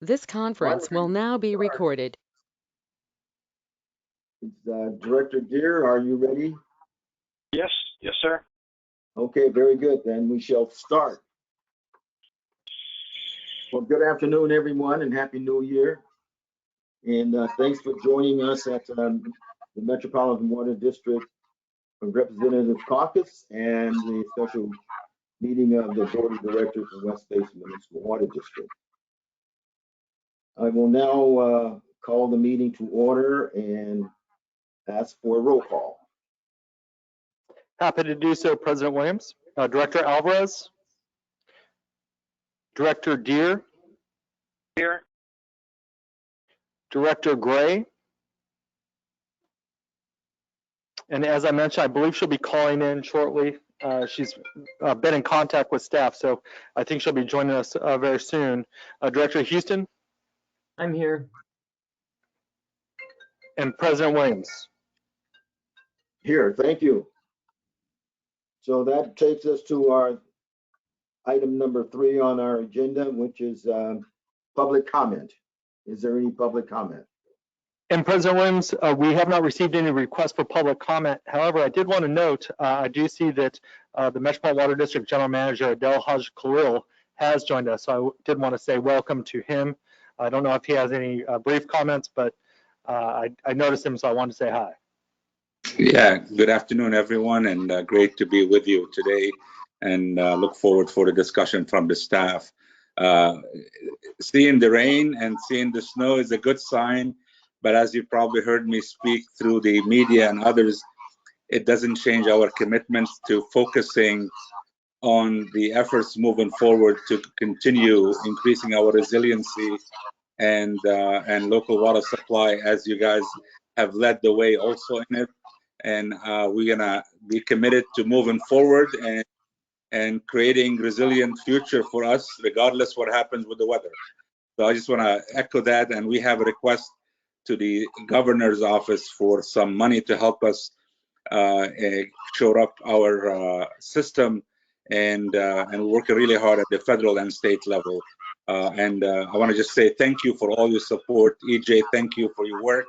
This conference will now be recorded. Director Deere, are you ready? Yes, sir. Okay, very good. Then we shall start. Well, good afternoon, everyone, and Happy New Year. And thanks for joining us at the Metropolitan Water District Representative Caucus and the special meeting of the Board of Directors of West Basin Municipal Water District. I will now call the meeting to order and ask for a roll call. Happy to do so, President Williams. Director Alvarez. Director Deere. Here. Director Gray. And as I mentioned, I believe she'll be calling in shortly. She's been in contact with staff, so I think she'll be joining us very soon. Director Houston. I'm here. And President Williams. Here, thank you. So that takes us to our item number 3 on our agenda, which is public comment. Is there any public comment? And President Williams, we have not received any requests for public comment. However, I did want to note, I do see that the Metropolitan Water District General Manager, Adel Haj Khalil, has joined us. So I did want to say welcome to him. I don't know if he has any brief comments, but I noticed him, so I wanted to say hi. Yeah, good afternoon, everyone, and great to be with you today, and look forward for the discussion from the staff. Seeing the rain and seeing the snow is a good sign, but as you probably heard me speak through the media and others, it doesn't change our commitments to focusing on the efforts moving forward to continue increasing our resiliency and local water supply, as you guys have led the way also in it. And we're gonna be committed to moving forward and creating resilient future for us, regardless what happens with the weather. So I just want to echo that, and we have a request to the governor's office for some money to help us shore up our system, and we're working really hard at the federal and state level. And I want to just say thank you for all your support. EJ, thank you for your work.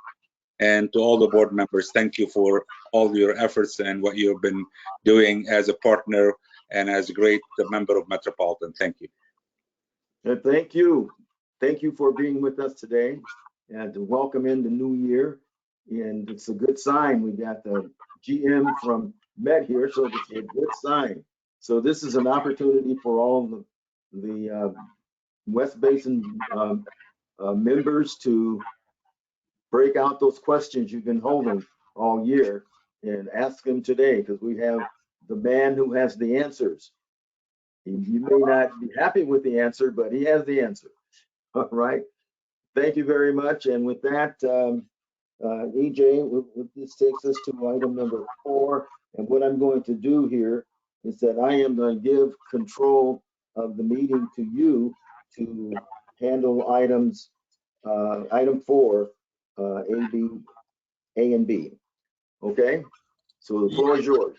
And to all the board members, thank you for all your efforts and what you've been doing as a partner and as a great member of Metropolitan. Thank you. Thank you. Thank you for being with us today and to welcome in the new year. And it's a good sign. We got the GM from Mead here, so it's a good sign. So this is an opportunity for all the West Basin members to break out those questions you've been holding all year and ask them today, because we have the man who has the answers. You may not be happy with the answer, but he has the answer. All right. Thank you very much. And with that, EJ, this takes us to item number 4. And what I'm going to do here is that I am going to give control of the meeting to you to handle items, item 4, A and B. Okay, so the floor is yours.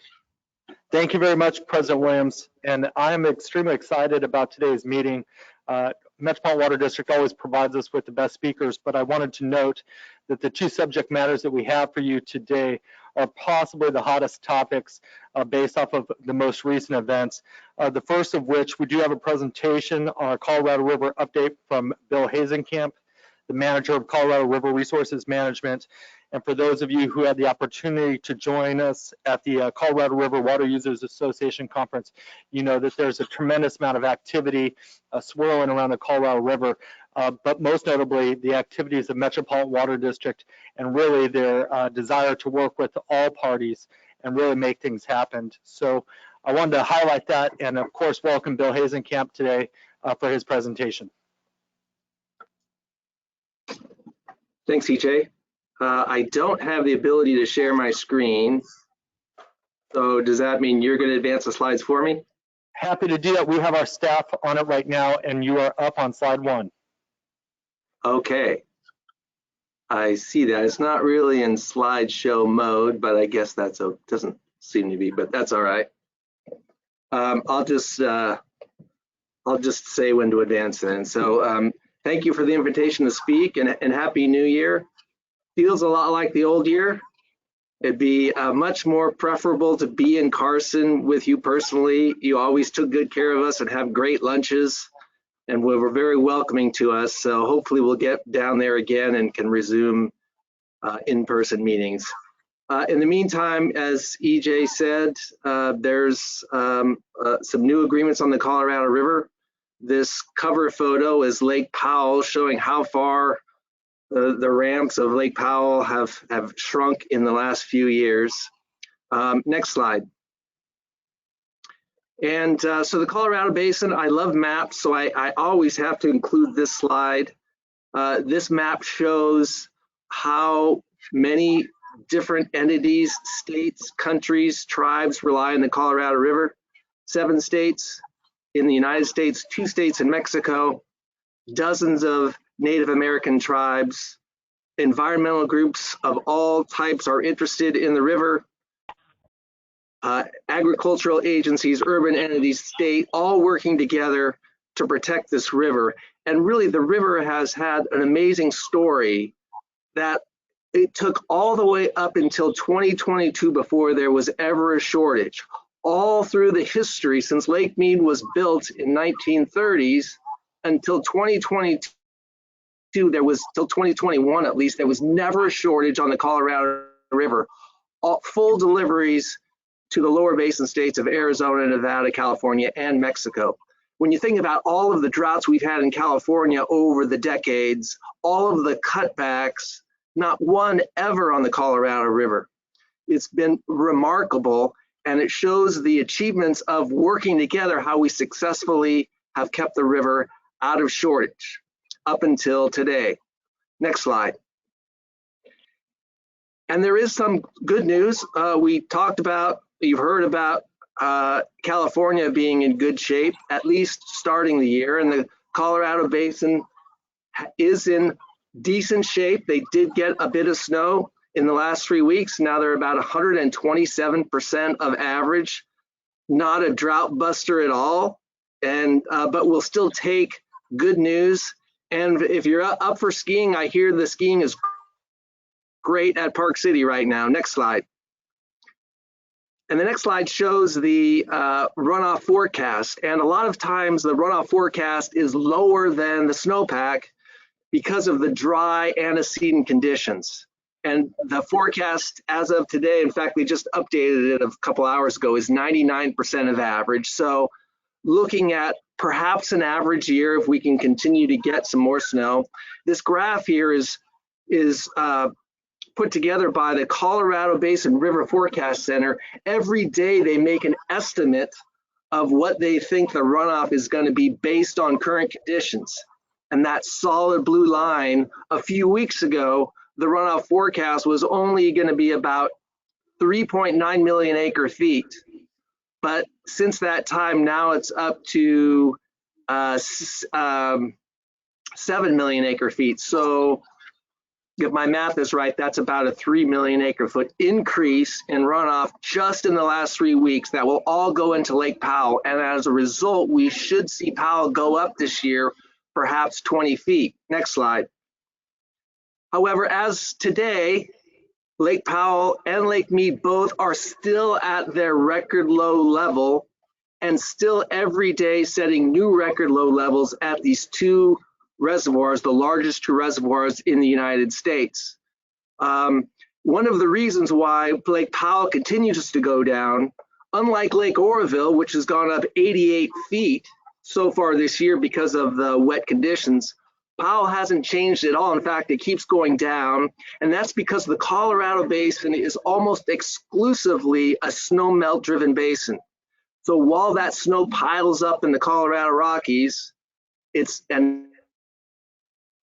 Thank you very much, President Williams. And I'm extremely excited about today's meeting. Metropolitan Water District always provides us with the best speakers, but I wanted to note that the 2 subject matters that we have for you today are possibly the hottest topics based off of the most recent events. The first of which, we do have a presentation on our Colorado River update from Bill Hazenkamp, the manager of Colorado River Resources Management. And for those of you who had the opportunity to join us at the Colorado River Water Users Association conference, you know that there's a tremendous amount of activity swirling around the Colorado River, but most notably the activities of Metropolitan Water District and really their desire to work with all parties and really make things happen. So I wanted to highlight that, and of course welcome Bill Hazenkamp today for his presentation. Thanks, EJ. I don't have the ability to share my screen. So does that mean you're going to advance the slides for me? Happy to do that. We have our staff on it right now, and you are up on slide 1. Okay. I see that. It's not really in slideshow mode, but I guess that's doesn't seem to be, but that's all right. I'll just say when to advance then. So Thank you for the invitation to speak, and Happy New Year. Feels a lot like the old year. It'd be much more preferable to be in Carson with you personally. You always took good care of us and have great lunches, and were very welcoming to us. So hopefully we'll get down there again and can resume in-person meetings. In the meantime, as EJ said, there's some new agreements on the Colorado River. This cover photo is Lake Powell, showing how far the ramps of Lake Powell have shrunk in the last few years. Next slide. And so the Colorado Basin, I love maps, so I always have to include this slide. This map shows how many different entities, states, countries, tribes rely on the Colorado River. 7 states in the United States, 2 states in Mexico, dozens of Native American tribes, environmental groups of all types are interested in the river, agricultural agencies, urban entities, state, all working together to protect this river. And really the river has had an amazing story that it took all the way up until 2022 before there was ever a shortage. All through the history since Lake Mead was built in 1930s until 2022, till 2021 at least, there was never a shortage on the Colorado River. Full deliveries to the lower basin states of Arizona, Nevada, California, and Mexico. When you think about all of the droughts we've had in California over the decades, all of the cutbacks, not one ever on the Colorado River. It's been remarkable, and it shows the achievements of working together, how we successfully have kept the river out of shortage up until today. Next slide. And there is some good news. We talked about, you've heard about California being in good shape, at least starting the year, and the Colorado Basin is in decent shape. They did get a bit of snow in the last 3 weeks. Now they're about 127% of average. Not a drought buster at all, and but we'll still take good news. And if you're up for skiing, I hear the skiing is great at Park City right now. Next slide. And the next slide shows the runoff forecast. And a lot of times the runoff forecast is lower than the snowpack because of the dry antecedent conditions. And the forecast as of today, in fact, we just updated it a couple hours ago, is 99% of average. So looking at perhaps an average year if we can continue to get some more snow. This graph here is put together by the Colorado Basin River Forecast Center. Every day they make an estimate of what they think the runoff is going to be based on current conditions. And that solid blue line, a few weeks ago, the runoff forecast was only going to be about 3.9 million acre feet. But since that time, now it's up to 7 million acre feet. So if my math is right, that's about a 3 million acre foot increase in runoff just in the last 3 weeks. That will all go into Lake Powell. And as a result, we should see Powell go up this year, perhaps 20 feet. Next slide. However, as today, Lake Powell and Lake Mead both are still at their record low level and still every day setting new record low levels at these 2 reservoirs, the largest 2 reservoirs in the United States. One of the reasons why Lake Powell continues to go down, unlike Lake Oroville, which has gone up 88 feet so far this year because of the wet conditions, Powell hasn't changed at all. In fact, it keeps going down, and that's because the Colorado Basin is almost exclusively a snow melt driven basin. So while that snow piles up in the Colorado Rockies,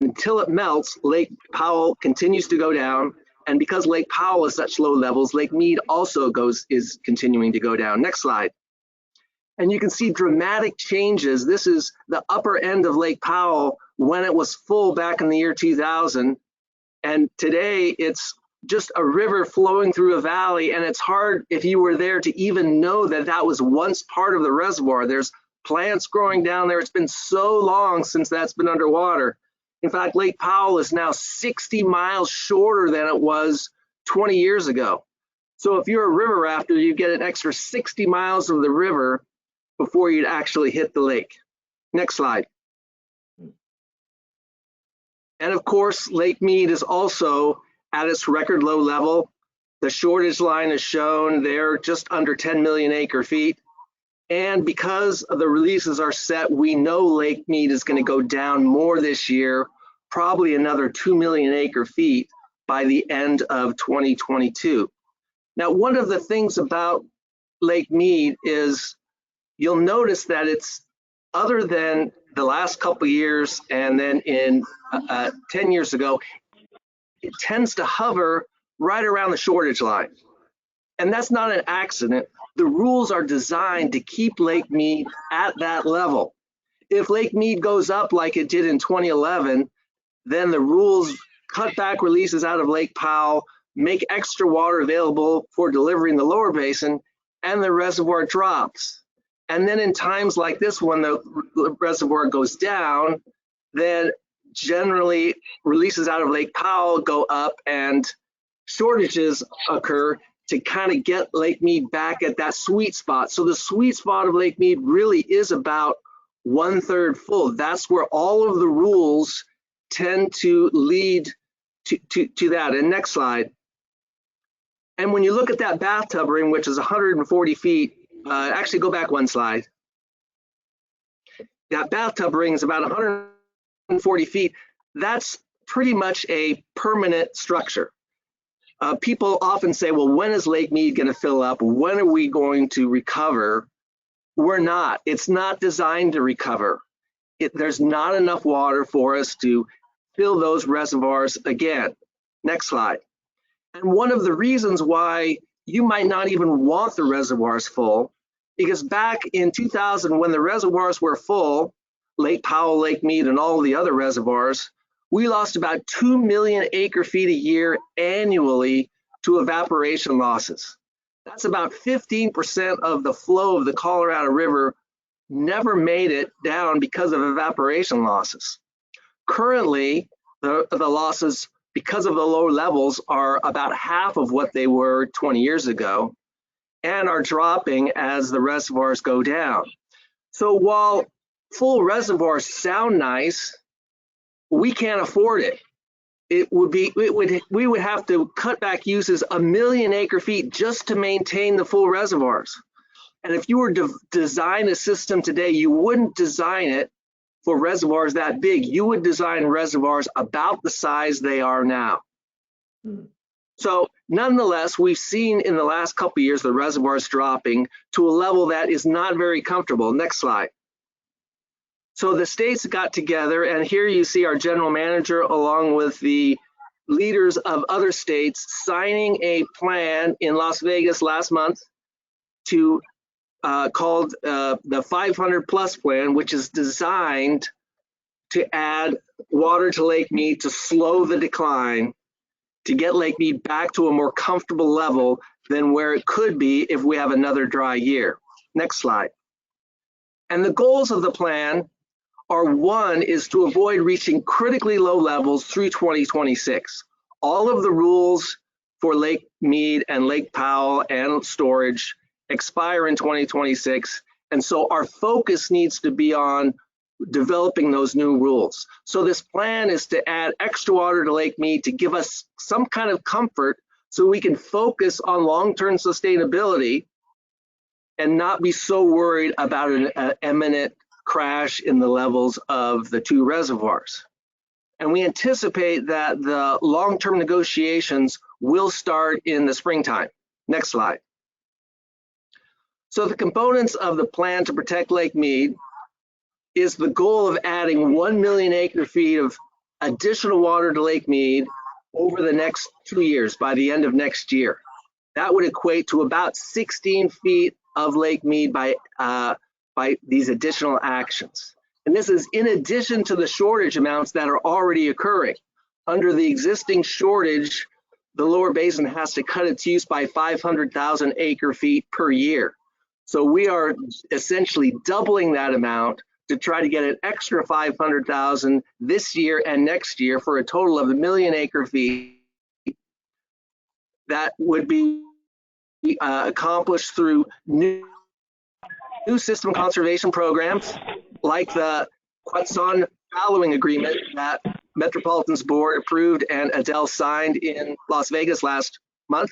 until it melts, Lake Powell continues to go down, and because Lake Powell is such low levels, Lake Mead also is continuing to go down. Next slide. And you can see dramatic changes. This is the upper end of Lake Powell when it was full back in the year 2000. And today it's just a river flowing through a valley. And it's hard if you were there to even know that that was once part of the reservoir. There's plants growing down there. It's been so long since that's been underwater. In fact, Lake Powell is now 60 miles shorter than it was 20 years ago. So if you're a river rafter, you get an extra 60 miles of the river before you'd actually hit the lake. Next slide. And of course, Lake Mead is also at its record low level. The shortage line is shown there, just under 10 million acre feet. And because the releases are set, we know Lake Mead is going to go down more this year, probably another 2 million acre feet by the end of 2022. Now, one of the things about Lake Mead is you'll notice that it's, other than the last couple of years and then in 10 years ago, it tends to hover right around the shortage line. And that's not an accident. The rules are designed to keep Lake Mead at that level. If Lake Mead goes up like it did in 2011, then the rules cut back releases out of Lake Powell, make extra water available for delivery in the lower basin, and the reservoir drops. And then in times like this, when the reservoir goes down, then generally releases out of Lake Powell go up and shortages occur to kind of get Lake Mead back at that sweet spot. So the sweet spot of Lake Mead really is about 1/3 full. That's where all of the rules tend to lead to that. And next slide. And when you look at that bathtub ring, which is 140 feet, actually go back one slide. That bathtub ring is about 140 feet. That's pretty much a permanent structure. People often say, well, when is Lake Mead going to fill up? When are we going to recover? We're not. It's not designed to recover. There's not enough water for us to fill those reservoirs again. Next slide. And one of the reasons why you might not even want the reservoirs full, because back in 2000, when the reservoirs were full, Lake Powell, Lake Mead, and all the other reservoirs, we lost about 2 million acre feet a year annually to evaporation losses. That's about 15% of the flow of the Colorado River never made it down because of evaporation losses. Currently, the losses, because of the low levels, are about half of what they were 20 years ago and are dropping as the reservoirs go down. So while full reservoirs sound nice, we can't afford it. We would have to cut back uses 1 million acre feet just to maintain the full reservoirs. And if you were to design a system today, you wouldn't design it for reservoirs that big. You would design reservoirs about the size they are now. So nonetheless, we've seen in the last couple of years the reservoirs dropping to a level that is not very comfortable. Next slide. So the states got together, and here you see our general manager along with the leaders of other states signing a plan in Las Vegas last month to called the 500 plus plan, which is designed to add water to Lake Mead to slow the decline, to get Lake Mead back to a more comfortable level than where it could be if we have another dry year. Next slide. And the goals of the plan are, one is to avoid reaching critically low levels through 2026. All of the rules for Lake Mead and Lake Powell and storage expire in 2026. And so our focus needs to be on developing those new rules. So this plan is to add extra water to Lake Mead to give us some kind of comfort so we can focus on long-term sustainability and not be so worried about an imminent crash in the levels of the two reservoirs. And we anticipate that the long-term negotiations will start in the springtime. Next slide. So the components of the plan to protect Lake Mead is the goal of adding 1 million acre feet of additional water to Lake Mead over the next 2 years by the end of next year. That would equate to about 16 feet of Lake Mead by these additional actions. And this is in addition to the shortage amounts that are already occurring. Under the existing shortage, the lower basin has to cut its use by 500,000 acre feet per year. So we are essentially doubling that amount to try to get an extra 500,000 this year and next year for a total of 1 million acre-feet that would be accomplished through new system conservation programs like the Quetzon fallowing agreement that Metropolitan's board approved and Adele signed in Las Vegas last month,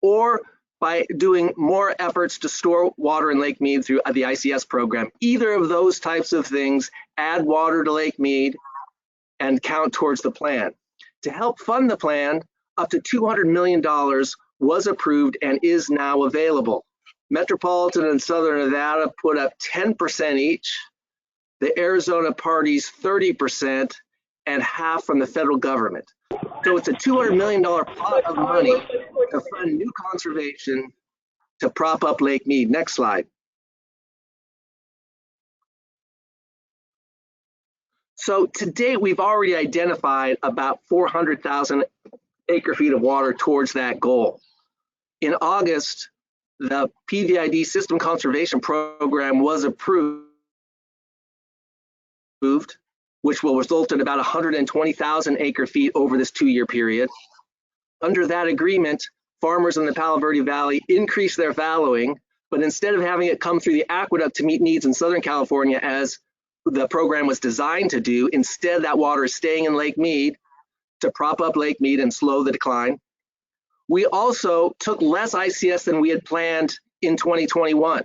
or by doing more efforts to store water in Lake Mead through the ICS program. Either of those types of things add water to Lake Mead and count towards the plan. To help fund the plan, up to $200 million was approved and is now available. Metropolitan and Southern Nevada put up 10% each, the Arizona parties 30%, and half from the federal government. So it's a $200 million pot of money to fund new conservation to prop up Lake Mead. Next slide. So to date, we've already identified about 400,000 acre-feet of water towards that goal. In August, the PVID System Conservation Program was approved, which will result in about 120,000 acre-feet over this 2-year period. Under that agreement, farmers in the Palo Verde Valley increased their fallowing, but instead of having it come through the aqueduct to meet needs in Southern California as the program was designed to do, instead that water is staying in Lake Mead to prop up Lake Mead and slow the decline. We also took less ICS than we had planned in 2021,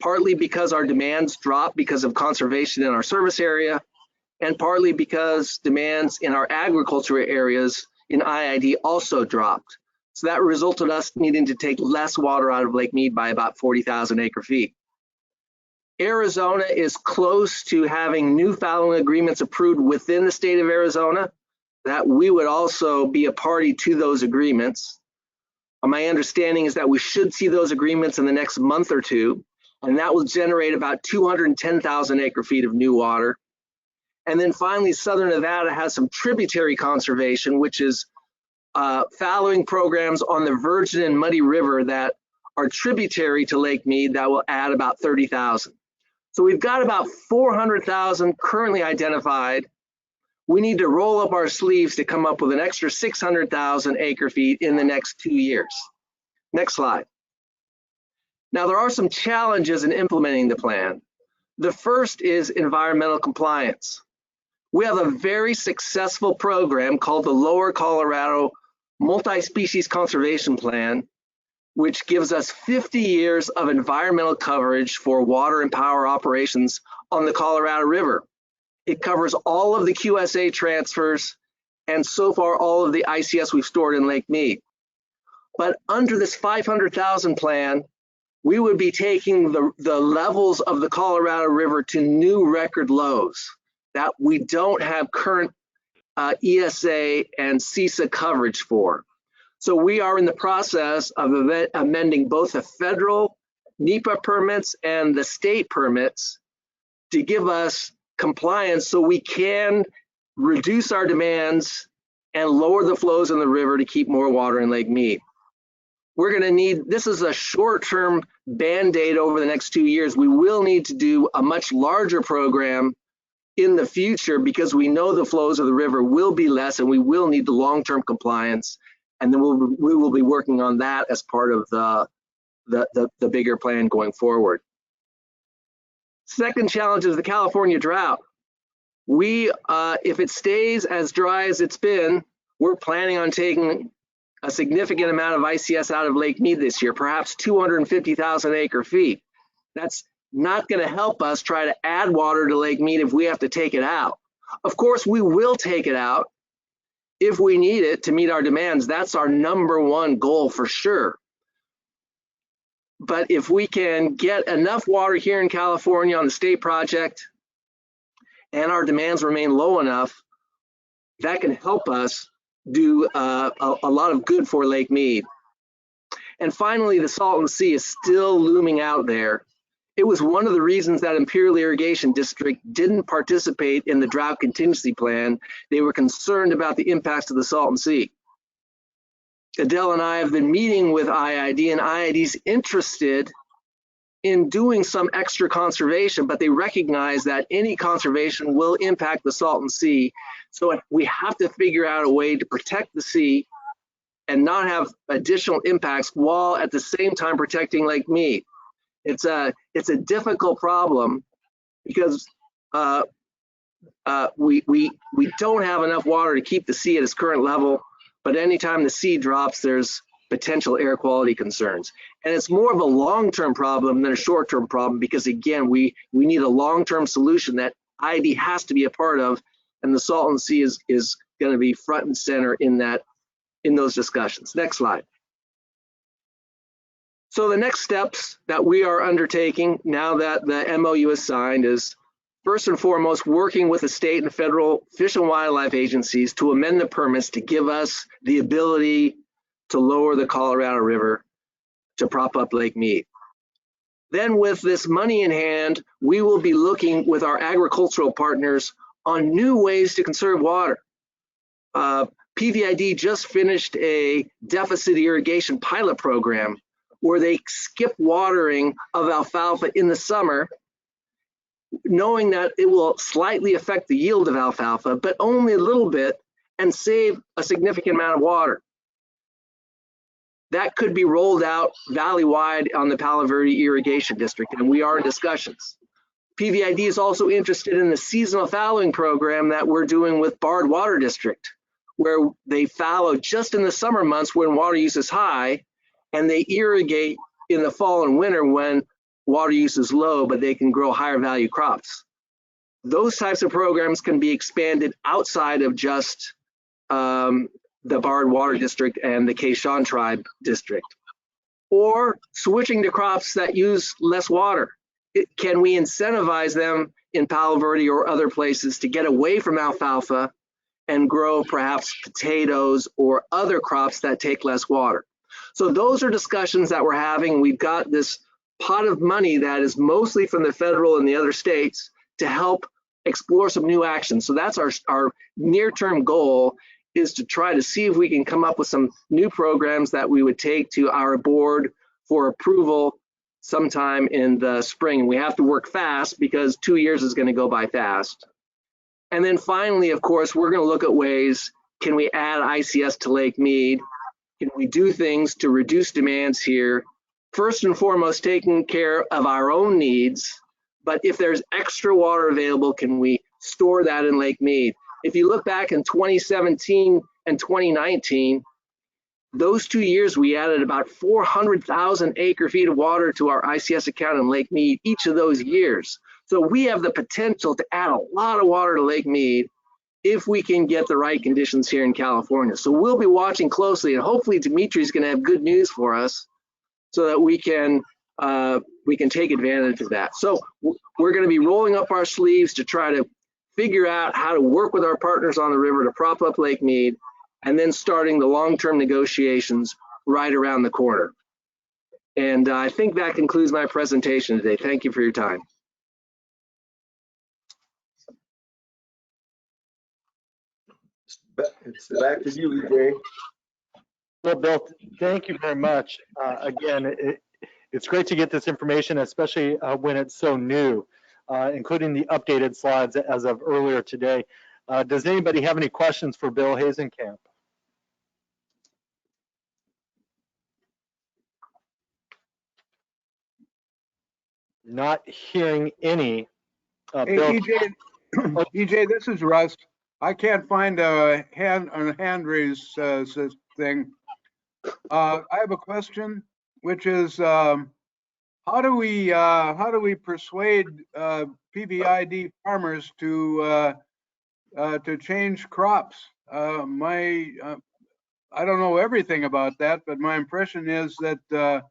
partly because our demands dropped because of conservation in our service area, and partly because demands in our agriculture areas in IID also dropped. So that resulted in us needing to take less water out of Lake Mead by about 40,000 acre-feet. Arizona is close to having new fallowing agreements approved within the state of Arizona, that we would also be a party to those agreements. My understanding is that we should see those agreements in the next month or two, and that will generate about 210,000 acre-feet of new water. And then finally, Southern Nevada has some tributary conservation, which is fallowing programs on the Virgin and Muddy River that are tributary to Lake Mead that will add about 30,000. So we've got about 400,000 currently identified. We need to roll up our sleeves to come up with an extra 600,000 acre-feet in the next 2 years. Next slide. Now, there are some challenges in implementing the plan. The first is environmental compliance. We have a very successful program called the Lower Colorado Multi-Species Conservation Plan, which gives us 50 years of environmental coverage for water and power operations on the Colorado River. It covers all of the QSA transfers and so far all of the ICS we've stored in Lake Mead. But under this 500,000 plan, we would be taking the levels of the Colorado River to new record lows that we don't have current ESA and CISA coverage for. So we are in the process of amending both the federal NEPA permits and the state permits to give us compliance so we can reduce our demands and lower the flows in the river to keep more water in Lake Mead. We're going to need, this is a short-term Band-Aid over the next 2 years. We will need to do a much larger program in the future because we know the flows of the river will be less and we will need the long-term compliance. And then we will be working on that as part of the bigger plan going forward. Second challenge is the California drought. We, if it stays as dry as it's been, we're planning on taking a significant amount of ICS out of Lake Mead this year, perhaps 250,000 acre-feet. That's not going to help us try to add water to Lake Mead if we have to take it out. Of course, we will take it out if we need it to meet our demands. That's our #1 goal for sure. But if we can get enough water here in California on the state project and our demands remain low enough, that can help us do a lot of good for Lake Mead. And finally, the Salton Sea is still looming out there. It was one of the reasons that Imperial Irrigation District didn't participate in the drought contingency plan. They were concerned about the impacts of the Salton Sea. Adele and I have been meeting with IID, and IID's interested in doing some extra conservation, but they recognize that any conservation will impact the Salton Sea. So we have to figure out a way to protect the sea and not have additional impacts while at the same time protecting Lake Mead. It's a difficult problem because we don't have enough water to keep the sea at its current level, but anytime the sea drops, there's potential air quality concerns. And it's more of a long-term problem than a short-term problem because, again, we need a long-term solution that IB has to be a part of, and the Salton Sea is going to be front and center in those discussions. Next slide. So the next steps that we are undertaking now that the MOU is signed is, first and foremost, working with the state and federal fish and wildlife agencies to amend the permits to give us the ability to lower the Colorado River to prop up Lake Mead. Then with this money in hand, we will be looking with our agricultural partners on new ways to conserve water. PVID just finished a deficit irrigation pilot program where they skip watering of alfalfa in the summer, knowing that it will slightly affect the yield of alfalfa, but only a little bit, and save a significant amount of water. That could be rolled out valley-wide on the Palo Verde Irrigation District, and we are in discussions. PVID is also interested in the seasonal fallowing program that we're doing with Bard Water District, where they fallow just in the summer months when water use is high, and they irrigate in the fall and winter when water use is low, but they can grow higher value crops. Those types of programs can be expanded outside of just the Bard Water District and the Quezon Tribe District, or switching to crops that use less water. Can we incentivize them in Palo Verde or other places to get away from alfalfa and grow perhaps potatoes or other crops that take less water? So those are discussions that we're having. We've got this pot of money that is mostly from the federal and the other states to help explore some new actions. So that's our near-term goal, is to try to see if we can come up with some new programs that we would take to our board for approval sometime in the spring. We have to work fast because 2 years is going to go by fast. And then finally, of course, we're going to look at ways, can we add ICS to Lake Mead? Can we do things to reduce demands here? First and foremost, taking care of our own needs, but if there's extra water available, can we store that in Lake Mead? If you look back in 2017 and 2019, those 2 years we added about 400,000 acre feet of water to our ICS account in Lake Mead each of those years. So we have the potential to add a lot of water to Lake Mead if we can get the right conditions here in California. So we'll be watching closely, and hopefully Dimitri's going to have good news for us so that we can take advantage of that. So we're going to be rolling up our sleeves to try to figure out how to work with our partners on the river to prop up Lake Mead, and then starting the long-term negotiations right around the corner. And I think that concludes my presentation today. Thank you for your time. It's back to you, EJ. Well, Bill, thank you very much. Again, it's great to get this information, especially when it's so new, including the updated slides as of earlier today. Does anybody have any questions for Bill Hazenkamp? Not hearing any. Hey, Bill, EJ, this is Russ. I can't find a hand raise thing. I have a question, which is how do we persuade PVID farmers to change crops? I don't know everything about that, but my impression is that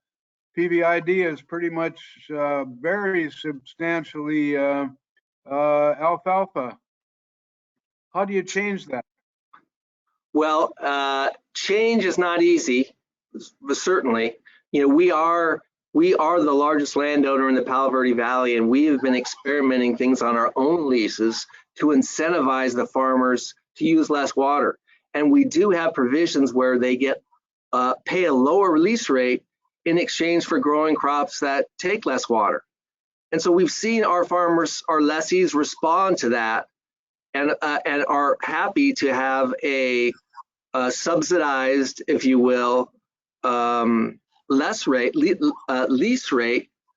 PVID is pretty much very substantially alfalfa. How do you change that? Well, change is not easy, but certainly, you know, we are the largest landowner in the Palo Verde Valley, and we have been experimenting things on our own leases to incentivize the farmers to use less water. And we do have provisions where they get pay a lower release rate in exchange for growing crops that take less water. And so we've seen our farmers, our lessees respond to that and are happy to have a subsidized, if you will, lease rate,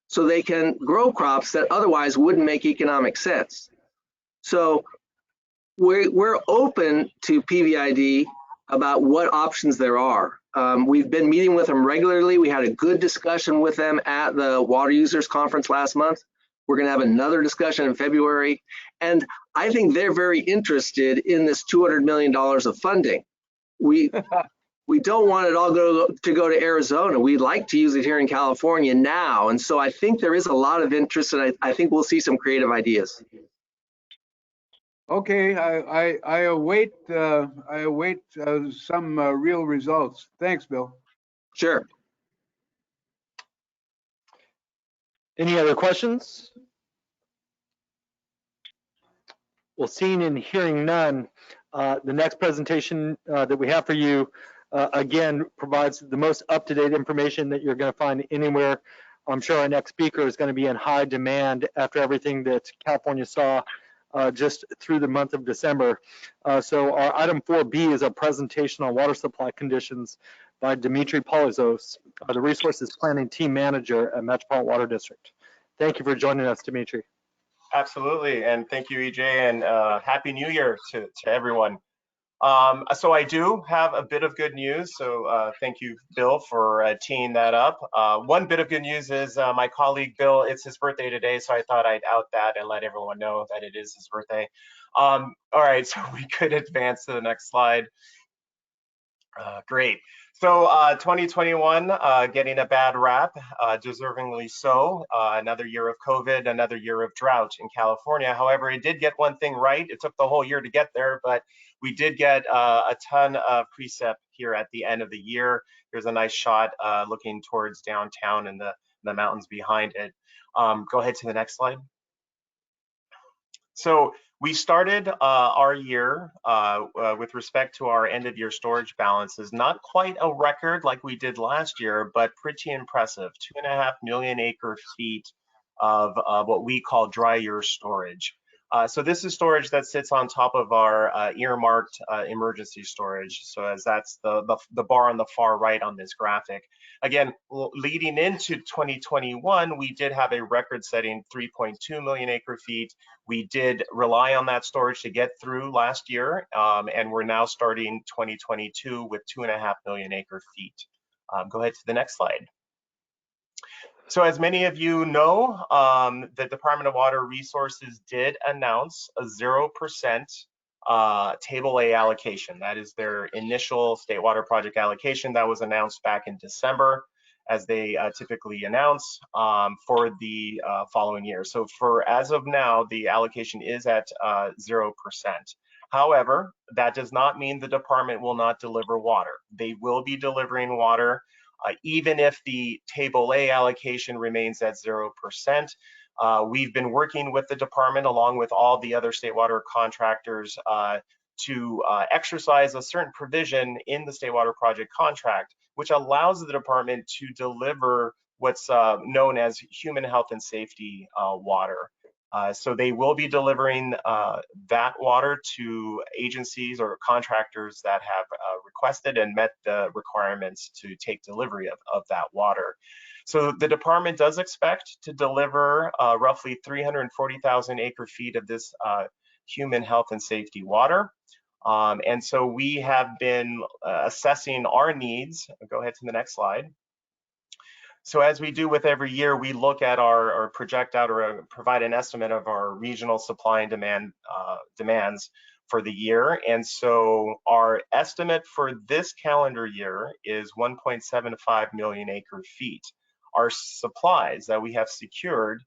so they can grow crops that otherwise wouldn't make economic sense. So we're open to PVID about what options there are. We've been meeting with them regularly. We had a good discussion with them at the Water Users Conference last month. We're going to have another discussion in February. And I think they're very interested in this $200 million of funding. We don't want it all to go to Arizona. We'd like to use it here in California now. And so I think there is a lot of interest, and I think we'll see some creative ideas. Okay, I await some real results. Thanks, Bill. Sure. Any other questions? Well, seeing and hearing none, the next presentation that we have for you, again, provides the most up-to-date information that you're going to find anywhere. I'm sure our next speaker is going to be in high demand after everything that California saw just through the month of December. So our item 4B is a presentation on water supply conditions by Dimitri Polizos, the Resources Planning Team Manager at Metropolitan Water District. Thank you for joining us, Dimitri. Absolutely, and thank you, EJ, and Happy New Year to everyone. So I do have a bit of good news, so thank you, Bill, for teeing that up. One bit of good news is my colleague, Bill, it's his birthday today, so I thought I'd out that and let everyone know that it is his birthday. All right, so we could advance to the next slide. Great. So 2021 getting a bad rap, deservingly so. Another year of COVID, another year of drought in California. However, it did get one thing right. It took the whole year to get there, but we did get a ton of precip here at the end of the year. Here's a nice shot looking towards downtown and the mountains behind it. Go ahead to the next slide. So we started our year with respect to our end of year storage balances, not quite a record like we did last year, but pretty impressive, 2.5 million acre feet of what we call dry year storage. So this is storage that sits on top of our earmarked emergency storage. So as that's the bar on the far right on this graphic. Again, leading into 2021, we did have a record-setting 3.2 million acre feet. We did rely on that storage to get through last year, and we're now starting 2022 with 2.5 million acre feet. Go ahead to the next slide. So as many of you know, the Department of Water Resources did announce a 0% Table A allocation. That is their initial state water project allocation that was announced back in December, as they typically announce for the following year. So for as of now, the allocation is at 0%. However, that does not mean the department will not deliver water. They will be delivering water even if the Table A allocation remains at 0%. We've been working with the department along with all the other state water contractors to exercise a certain provision in the state water project contract, which allows the department to deliver what's known as human health and safety water. So they will be delivering that water to agencies or contractors that have requested and met the requirements to take delivery of that water. So the department does expect to deliver roughly 340,000 acre feet of this human health and safety water. And so we have been assessing our needs. Go ahead to the next slide. So as we do with every year, we look at or project out or provide an estimate of our regional supply and demand demands for the year. And so our estimate for this calendar year is 1.75 million acre feet. Our supplies that we have secured,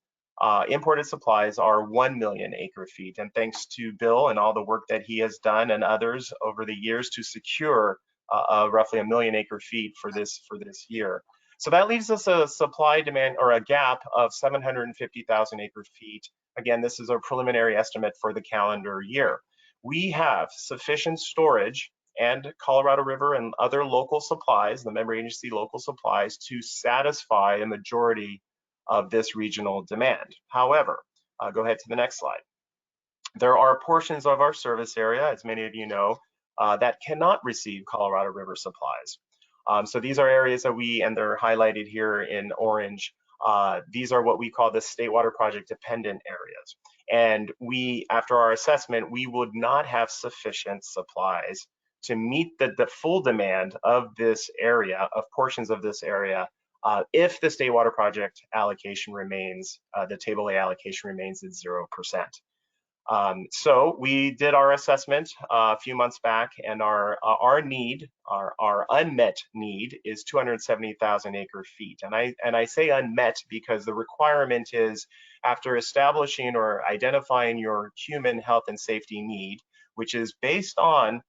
imported supplies, are 1 million acre feet. And thanks to Bill and all the work that he has done and others over the years to secure roughly 1 million acre feet for this year. So that leaves us a supply demand or a gap of 750,000 acre feet. Again, this is a preliminary estimate for the calendar year. We have sufficient storage and Colorado River and other local supplies, the member agency local supplies, to satisfy a majority of this regional demand. However, go ahead to the next slide. There are portions of our service area, as many of you know, that cannot receive Colorado River supplies. So these are areas that and they're highlighted here in orange. These are what we call the State Water Project dependent areas. And after our assessment, we would not have sufficient supplies to meet the full demand of this area, of portions of this area, if the State Water Project allocation remains, the Table A allocation remains at 0%. So we did our assessment a few months back, and our unmet need is 270,000 acre feet. And I say unmet because the requirement is, after establishing or identifying your human health and safety need, which is based on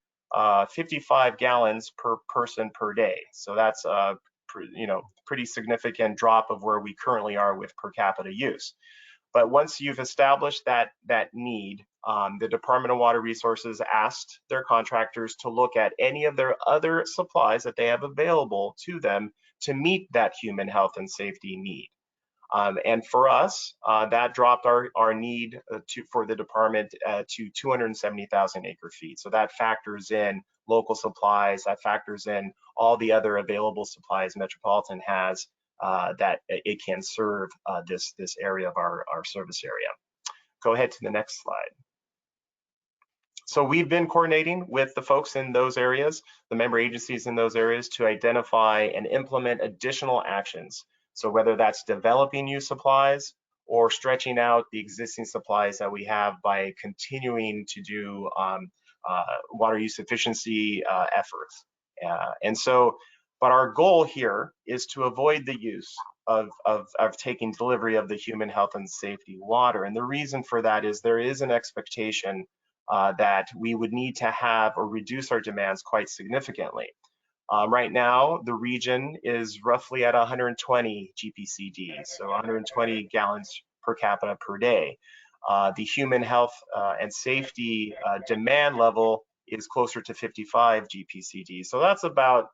55 gallons per person per day. So that's a pretty significant drop of where we currently are with per capita use. But once you've established that need, the Department of Water Resources asked their contractors to look at any of their other supplies that they have available to them to meet that human health and safety need. And for us, that dropped our need for the department to 270,000 acre feet. So that factors in local supplies, that factors in all the other available supplies Metropolitan has that it can serve this area of our service area. Go ahead to the next slide. So we've been coordinating with the folks in those areas, the member agencies in those areas, to identify and implement additional actions. So whether that's developing new supplies or stretching out the existing supplies that we have by continuing to do water use efficiency efforts. But our goal here is to avoid the use of taking delivery of the human health and safety water. And the reason for that is there is an expectation that we would need to have or reduce our demands quite significantly. Right now, the region is roughly at 120 GPCD, so 120 gallons per capita per day. The human health and safety demand level is closer to 55 GPCD. So that's about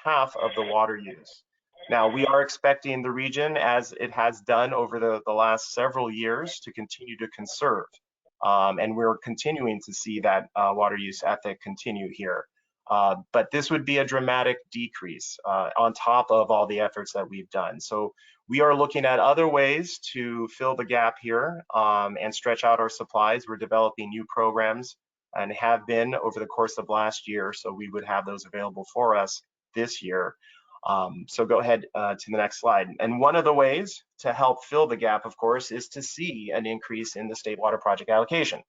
half of the water use. Now, we are expecting the region, as it has done over the last several years, to continue to conserve. And we're continuing to see that water use ethic continue here. But this would be a dramatic decrease on top of all the efforts that we've done. So we are looking at other ways to fill the gap here and stretch out our supplies. We're developing new programs and have been over the course of last year, so we would have those available for us this year. So go ahead to the next slide. And one of the ways to help fill the gap, of course, is to see an increase in the State Water Project allocation.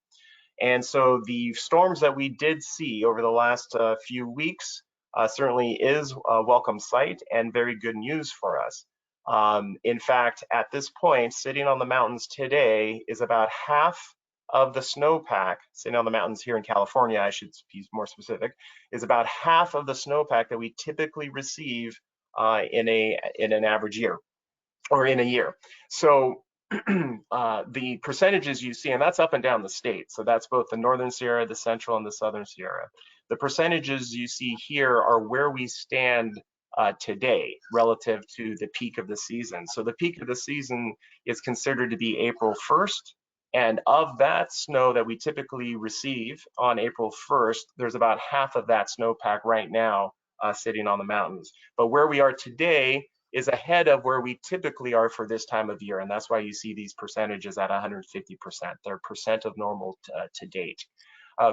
And so the storms that we did see over the last few weeks certainly is a welcome sight and very good news for us. In fact, at this point, sitting on the mountains today is about half of the snowpack, sitting on the mountains here in California, I should be more specific, is about half of the snowpack that we typically receive in an average year or in a year. So the percentages you see, and that's up and down the state. So that's both the Northern Sierra, the Central, and the Southern Sierra. The percentages you see here are where we stand today relative to the peak of the season. So the peak of the season is considered to be April 1st. And of that snow that we typically receive on April 1st, there's about half of that snowpack right now sitting on the mountains. But where we are today is ahead of where we typically are for this time of year. And that's why you see these percentages at 150%. They're percent of normal to date.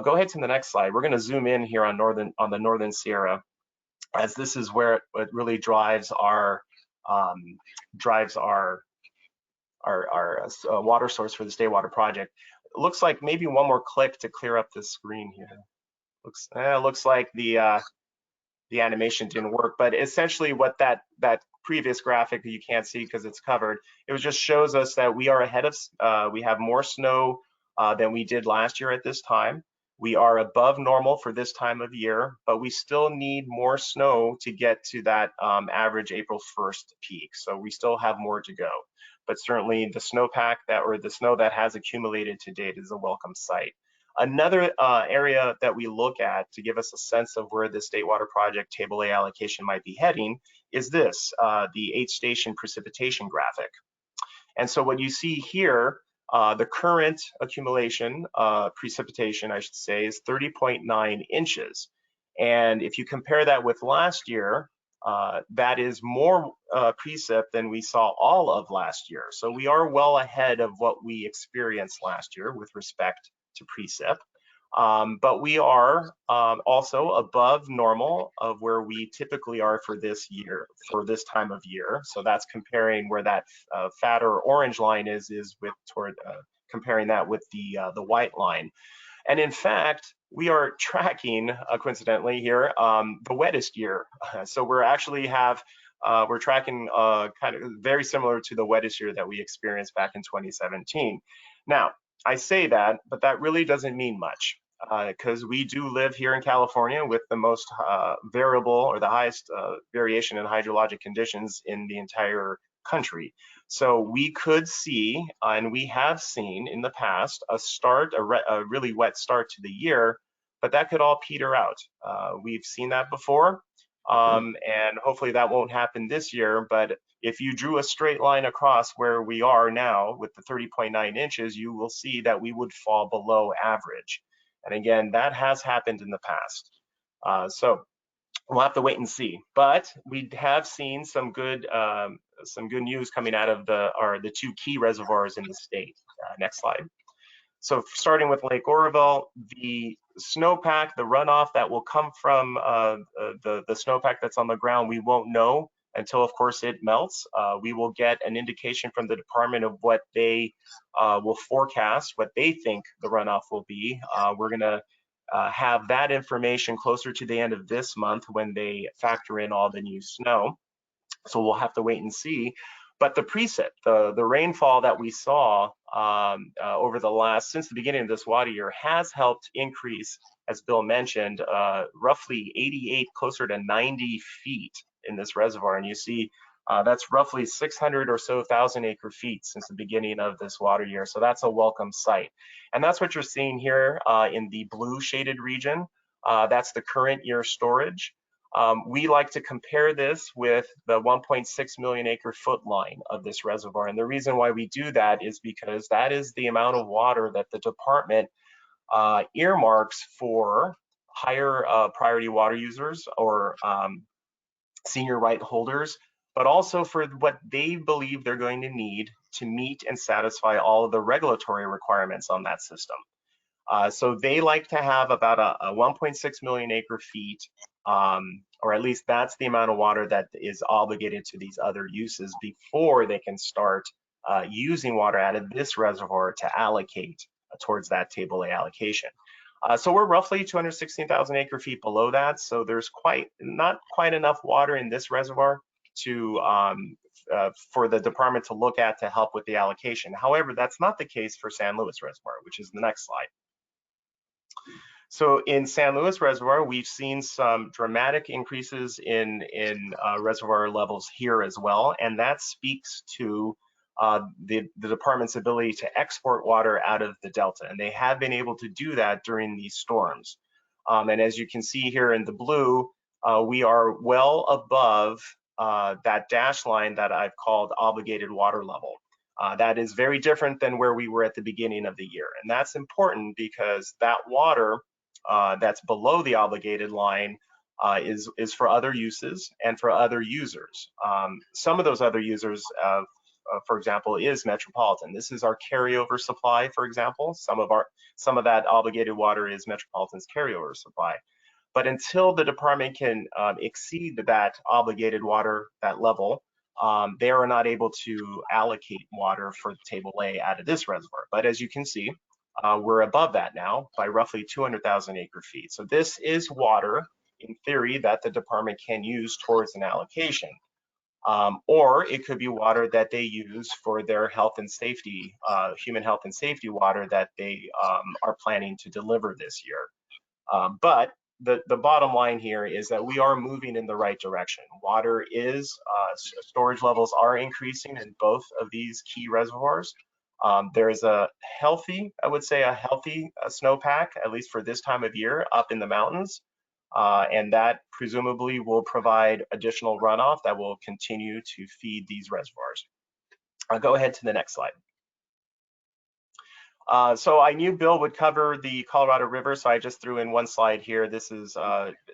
Go ahead to the next slide. We're going to zoom in here on the Northern Sierra, as this is where it really drives our water source for the State Water Project. It looks like maybe one more click to clear up this screen here. Looks like the animation didn't work, but essentially what that previous graphic that you can't see because it's covered, it just shows us that we are ahead of, we have more snow than we did last year at this time. We are above normal for this time of year, but we still need more snow to get to that average April 1st peak. So we still have more to go. But certainly the snowpack the snow that has accumulated to date is a welcome sight. Another area that we look at to give us a sense of where the State Water Project Table A allocation might be heading is this, the 8-station precipitation graphic. And so what you see here, the current accumulation, precipitation, I should say, is 30.9 inches. And if you compare that with last year, that is more precip than we saw all of last year. So we are well ahead of what we experienced last year with respect to precip. But we are also above normal of where we typically are for this year, for this time of year. So that's comparing where that fatter orange line is with comparing that with the white line. And in fact, we are tracking, coincidentally here, the wettest year. So we're actually we're tracking kind of very similar to the wettest year that we experienced back in 2017. Now, I say that, but that really doesn't mean much because we do live here in California with the most variable or the highest variation in hydrologic conditions in the entire country. So we could see, and we have seen in the past, a really wet start to the year, but that could all peter out. We've seen that before, and hopefully that won't happen this year. But if you drew a straight line across where we are now with the 30.9 inches, you will see that we would fall below average. And again, that has happened in the past. So we'll have to wait and see. But we have seen some good news coming out of the two key reservoirs in the state. Next slide. So starting with Lake Oroville, the snowpack, the runoff that will come from the snowpack that's on the ground, we won't know until, of course, it melts. We will get an indication from the department of what they will forecast, what they think the runoff will be. We're going to have that information closer to the end of this month when they factor in all the new snow. So we'll have to wait and see. But the precip, the rainfall that we saw over since the beginning of this water year has helped increase, as Bill mentioned, roughly 88, closer to 90 feet in this reservoir. And you see that's roughly 600 or so thousand acre feet since the beginning of this water year. So that's a welcome sight. And that's what you're seeing here in the blue shaded region. That's the current year storage. We like to compare this with the 1.6 million acre foot line of this reservoir. And the reason why we do that is because that is the amount of water that the department earmarks for higher priority water users or senior right holders, but also for what they believe they're going to need to meet and satisfy all of the regulatory requirements on that system. So they like to have about a 1.6 million acre feet, or at least that's the amount of water that is obligated to these other uses before they can start using water out of this reservoir to allocate towards that Table A allocation. So we're roughly 216,000 acre feet below that. So there's not quite enough water in this reservoir to for the department to look at to help with the allocation. However, that's not the case for San Luis Reservoir, which is the next slide. So in San Luis Reservoir, we've seen some dramatic increases in reservoir levels here as well, and that speaks to the department's ability to export water out of the Delta, and they have been able to do that during these storms. And as you can see here in the blue, we are well above that dash line that I've called obligated water level. That is very different than where we were at the beginning of the year, and that's important because that water that's below the obligated line is for other uses and for other users. Some of those other users, for example, is Metropolitan. This is our carryover supply, for example. Some of that obligated water is Metropolitan's carryover supply. But until the department can exceed that obligated water, that level, they are not able to allocate water for Table A out of this reservoir. But as you can see, we're above that now by roughly 200,000 acre feet. So this is water, in theory, that the department can use towards an allocation. Or it could be water that they use for their health and safety, human health and safety water that they are planning to deliver this year. But the bottom line here is that we are moving in the right direction. Water storage levels are increasing in both of these key reservoirs. There is a healthy, I would say a healthy snowpack, at least for this time of year, up in the mountains. And that presumably will provide additional runoff that will continue to feed these reservoirs. I'll go ahead to the next slide. So I knew Bill would cover the Colorado River, so I just threw in one slide here. This is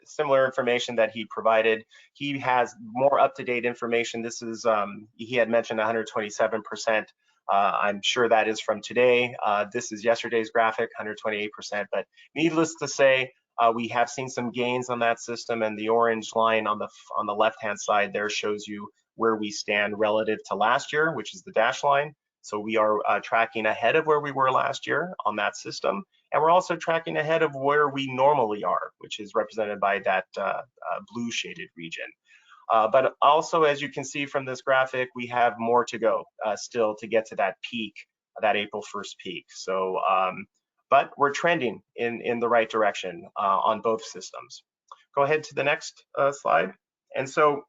similar information that he provided. He has more up-to-date information. This is, he had mentioned 127%. I'm sure that is from today. This is yesterday's graphic, 128%, but needless to say, we have seen some gains on that system, and the orange line on the left-hand side there shows you where we stand relative to last year, which is the dash line. So we are tracking ahead of where we were last year on that system. And we're also tracking ahead of where we normally are, which is represented by that blue shaded region. But also, as you can see from this graphic, we have more to go still to get to that peak, that April 1st peak. So, but we're trending in the right direction on both systems. Go ahead to the next slide. And so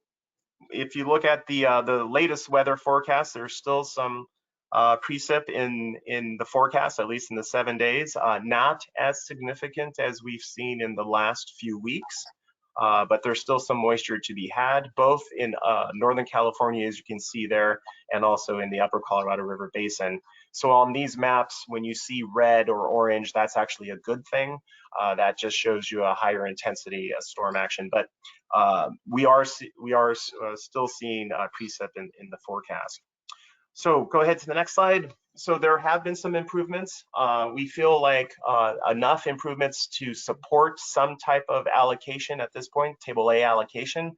if you look at the latest weather forecast, there's still some precip in the forecast, at least in the 7 days, not as significant as we've seen in the last few weeks, but there's still some moisture to be had, both in Northern California, as you can see there, and also in the upper Colorado River Basin. So on these maps, when you see red or orange, that's actually a good thing. That just shows you a higher intensity storm action, but we are still seeing precip in the forecast. So go ahead to the next slide. So there have been some improvements. We feel like enough improvements to support some type of allocation at this point, Table A allocation.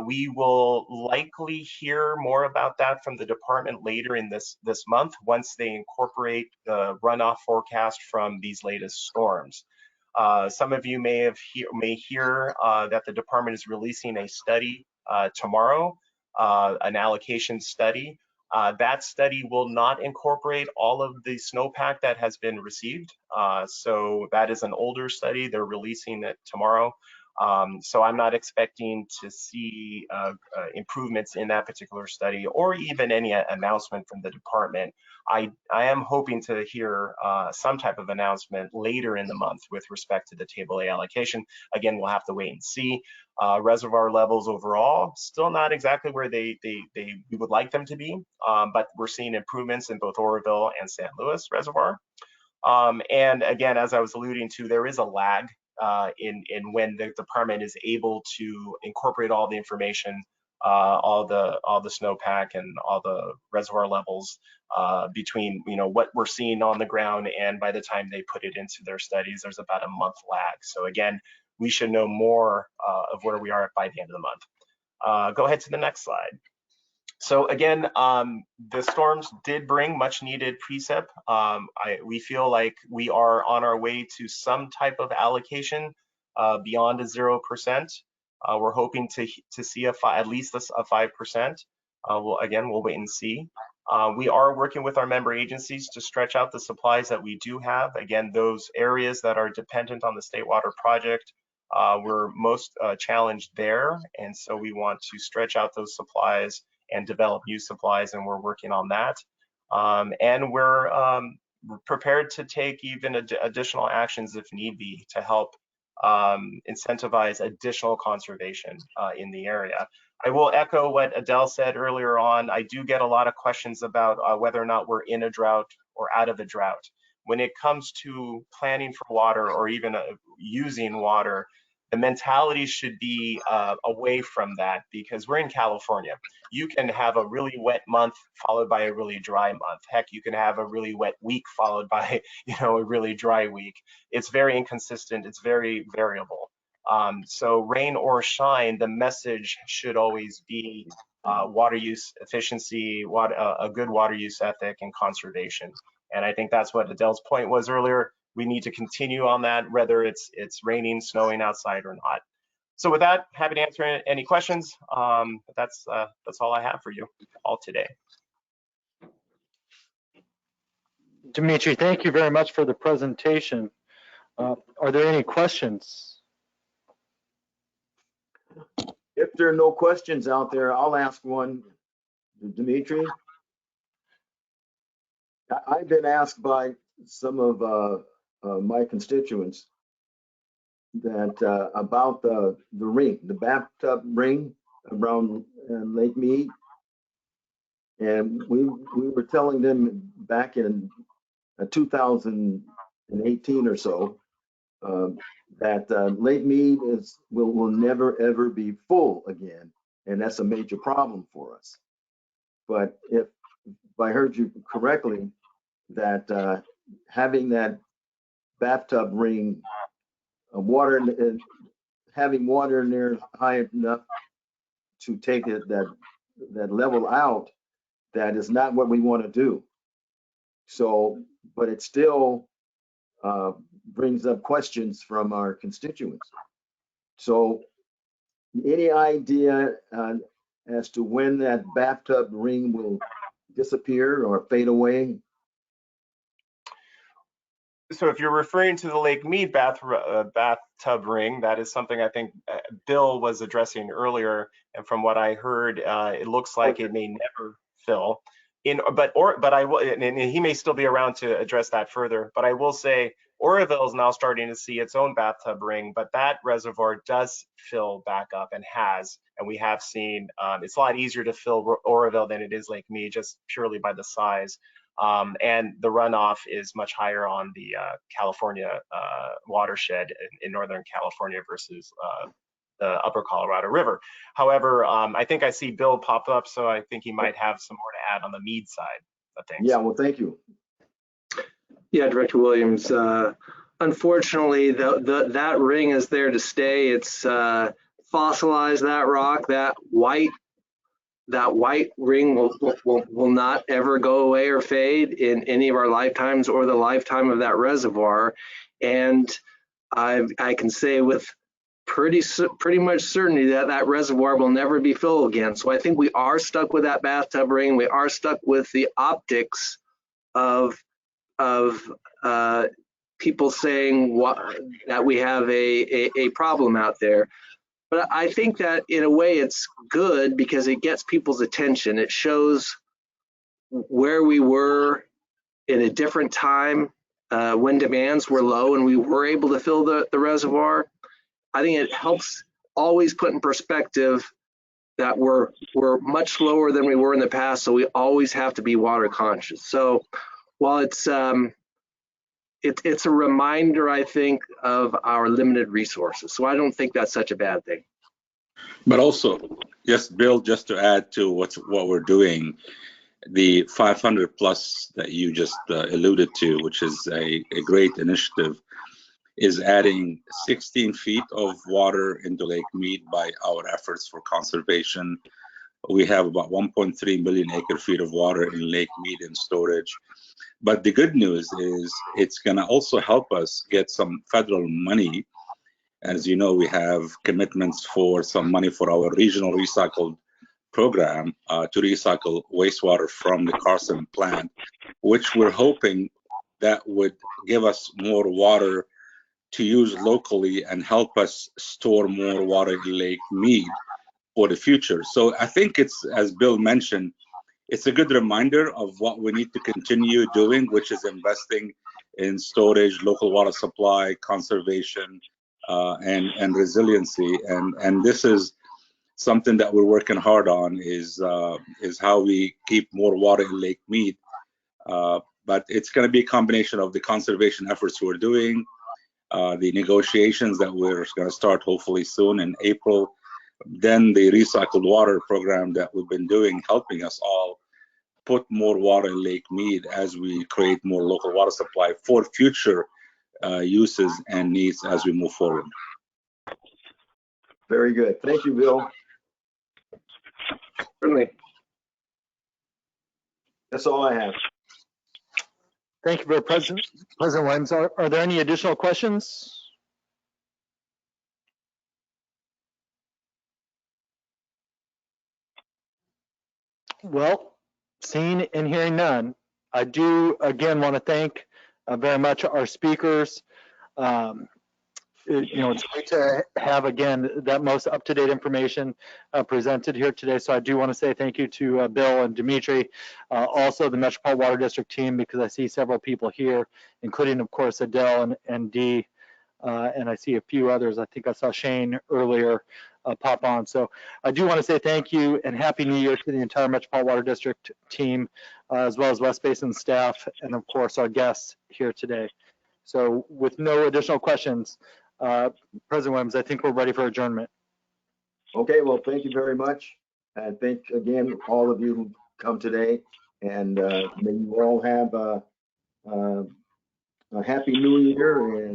We will likely hear more about that from the department later in this month once they incorporate the runoff forecast from these latest storms. Some of you may hear that the department is releasing a study tomorrow, an allocation study. That study will not incorporate all of the snowpack that has been received. So that is an older study. They're releasing it tomorrow. So I'm not expecting to see improvements in that particular study or even any announcement from the department. I am hoping to hear some type of announcement later in the month with respect to the Table A allocation. Again, we'll have to wait and see. Reservoir levels overall, still not exactly where we would like them to be, but we're seeing improvements in both Oroville and San Luis Reservoir. And again, as I was alluding to, there is a lag in when the department is able to incorporate all the information, all the snowpack and all the reservoir levels between what we're seeing on the ground and by the time they put it into their studies. There's about a month lag. So again, we should know more of where we are by the end of the month. Go ahead to the next slide. So again, the storms did bring much needed precip. We feel like we are on our way to some type of allocation beyond a 0%. We're hoping to see at least a 5%. We'll wait and see. We are working with our member agencies to stretch out the supplies that we do have. Again, those areas that are dependent on the State Water Project, we're most challenged there. And so we want to stretch out those supplies and develop new supplies, and we're working on that. And we're prepared to take even additional actions if need be to help incentivize additional conservation in the area. I will echo what Adele said earlier on. I do get a lot of questions about whether or not we're in a drought or out of a drought. When it comes to planning for water or even using water, the mentality should be away from that, because we're in California. You can have a really wet month followed by a really dry month. Heck, you can have a really wet week followed by a really dry week. It's very inconsistent. It's very variable. So rain or shine, the message should always be water use efficiency, a good water use ethic, and conservation. And I think that's what Adele's point was earlier. We need to continue on that, whether it's raining, snowing outside or not. So with that, happy to answer any questions. But that's all I have for you all today. Dimitri, thank you very much for the presentation. Are there any questions? If there are no questions out there, I'll ask one. Dimitri, I've been asked by some of my constituents that about the ring, the bathtub ring around Lake Mead, and we were telling them back in 2018 or so that Lake Mead will never ever be full again, and that's a major problem for us. But if I heard you correctly, that having that bathtub ring, having water in there high enough to take that level out, that is not what we want to do. So, but it still brings up questions from our constituents. So, any idea as to when that bathtub ring will disappear or fade away? So if you're referring to the Lake Mead bathtub ring, that is something I think Bill was addressing earlier. And from what I heard, it looks like it may never fill. But I will, and he may still be around to address that further. But I will say Oroville is now starting to see its own bathtub ring, but that reservoir does fill back up and has. And we have seen it's a lot easier to fill Oroville than it is Lake Mead, just purely by the size. And the runoff is much higher on the California watershed in Northern California versus the upper Colorado River. However, I think I see Bill pop up, so I think he might have some more to add on the Mead side of things. Yeah, well, thank you. Yeah, Director Williams. Unfortunately, that ring is there to stay. It's fossilized, that rock, that white ring will not ever go away or fade in any of our lifetimes or the lifetime of that reservoir. And I can say with pretty much certainty that reservoir will never be filled again. So I think we are stuck with that bathtub ring. We are stuck with the optics of people saying that we have a problem out there. But I think that in a way it's good because it gets people's attention. It shows where we were in a different time when demands were low and we were able to fill the reservoir. I think it helps always put in perspective that we're much lower than we were in the past, so we always have to be water conscious. So while it's a reminder, I think, of our limited resources. So I don't think that's such a bad thing. But also, just Bill, just to add to what we're doing, the 500 plus that you just alluded to, which is a great initiative, is adding 16 feet of water into Lake Mead by our efforts for conservation. We have about 1.3 million acre feet of water in Lake Mead in storage. But the good news is it's going to also help us get some federal money. As you know, we have commitments for some money for our regional recycled program to recycle wastewater from the Carson plant, which we're hoping that would give us more water to use locally and help us store more water in Lake Mead for the future. So I think it's, as Bill mentioned, it's a good reminder of what we need to continue doing, which is investing in storage, local water supply, conservation, and resiliency. And this is something that we're working hard on, is how we keep more water in Lake Mead. But it's going to be a combination of the conservation efforts we're doing, the negotiations that we're going to start hopefully soon in April, then the recycled water program that we've been doing, helping us all put more water in Lake Mead as we create more local water supply for future uses and needs as we move forward. Very good. Thank you, Bill. Certainly. That's all I have. Thank you, President Williams. Are there any additional questions? Well, seeing and hearing none, I do again want to thank very much our speakers it's great to have, again, that most up-to-date information presented here today. So I do want to say thank you to Bill and Dimitri, also the Metropolitan Water District team, because I see several people here, including, of course, Adele and Dee, and I see a few others. I think I saw Shane earlier pop on. So I do want to say thank you and Happy New Year to the entire Metropolitan Water District team, as well as West Basin staff, and of course our guests here today. So with no additional questions, President Williams, I think we're ready for adjournment. Okay, well, thank you very much. And thank again all of you who come today. And may you all have a happy new year,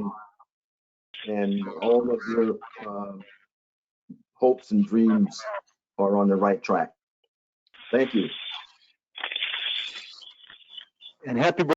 and all of your hopes and dreams are on the right track. Thank you. And happy